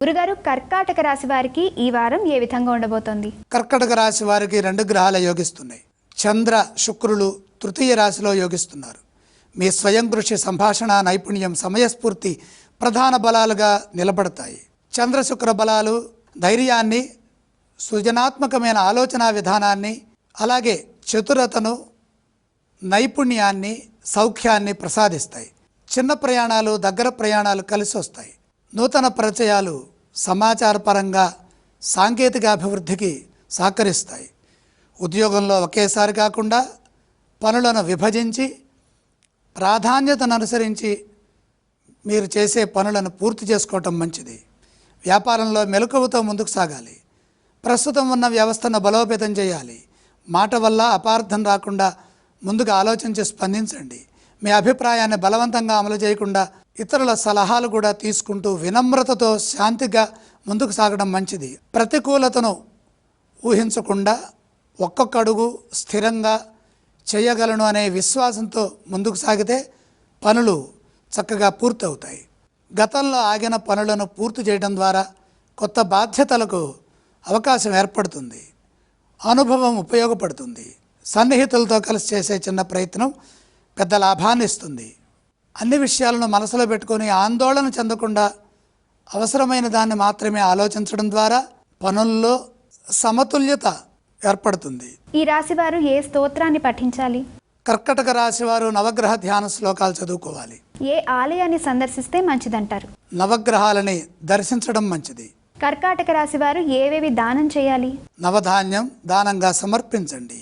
గురుగారు, కర్కాటక రాశి వారికి ఈ వారం ఏ విధంగా ఉండబోతోంది? కర్కాటక రాశి వారికి 2 గ్రహాలు యోగిస్తున్నాయి. చంద్ర శుక్రులు తృతీయ రాశిలో యోగిస్తున్నారు. మీ స్వయం కృషి, సంభాషణ నైపుణ్యం, సమయస్ఫూర్తి ప్రధాన బలాలుగా నిలబడతాయి. చంద్ర శుక్ర బలాలు ధైర్యాన్ని, సృజనాత్మకమైన ఆలోచన విధానాన్ని, అలాగే చతురతను, నైపుణ్యాన్ని, సౌఖ్యాన్ని ప్రసాదిస్తాయి. చిన్న ప్రయాణాలు, దగ్గర ప్రయాణాలు కలిసి వస్తాయి. నూతన పరిచయాలు సమాచారపరంగా సాంకేతిక అభివృద్ధికి సహకరిస్తాయి. ఉద్యోగంలో ఒకేసారి కాకుండా పనులను విభజించి ప్రాధాన్యతను అనుసరించి మీరు చేసే పనులను పూర్తి చేసుకోవటం మంచిది. వ్యాపారంలో మెలకువతో ముందుకు సాగాలి. ప్రస్తుతం ఉన్న వ్యవస్థను బలోపేతం చేయాలి. మాట వల్ల అపార్థం రాకుండా ముందుగా ఆలోచించి స్పందించండి. మీ అభిప్రాయాన్ని బలవంతంగా అమలు చేయకుండా ఇతరుల సలహాలు కూడా తీసుకుంటూ వినమ్రతతో శాంతిగా ముందుకు సాగడం మంచిది. ప్రతికూలతను ఊహించకుండా ఒక్కొక్క అడుగు స్థిరంగా చేయగలను అనే విశ్వాసంతో ముందుకు సాగితే పనులు చక్కగా పూర్తవుతాయి. గతంలో ఆగిన పనులను పూర్తి చేయడం ద్వారా కొత్త బాధ్యతలకు అవకాశం ఏర్పడుతుంది. అనుభవం ఉపయోగపడుతుంది. సన్నిహితులతో కలిసి చేసే చిన్న ప్రయత్నం పెద్ద లాభాన్ని ఇస్తుంది. అన్ని విషయాలను మనసులో పెట్టుకొని ఆందోళన చెందకుండా అవసరమైన దాన్ని మాత్రమే ఆలోచించడం ద్వారా పనుల్లో సమతుల్యత ఏర్పడుతుంది. ఈ రాశి వారు ఏ స్తోత్రాన్ని పఠించాలి? కర్కటక రాశి వారు నవగ్రహ ధ్యాన శ్లోకాలు చదువుకోవాలి. ఏ ఆలయాన్ని సందర్శిస్తే మంచిదంటారు? నవగ్రహాలని దర్శించడం మంచిది. కర్కాటక రాశి వారు ఏవేవి దానం చేయాలి? నవధాన్యం దానంగా సమర్పించండి.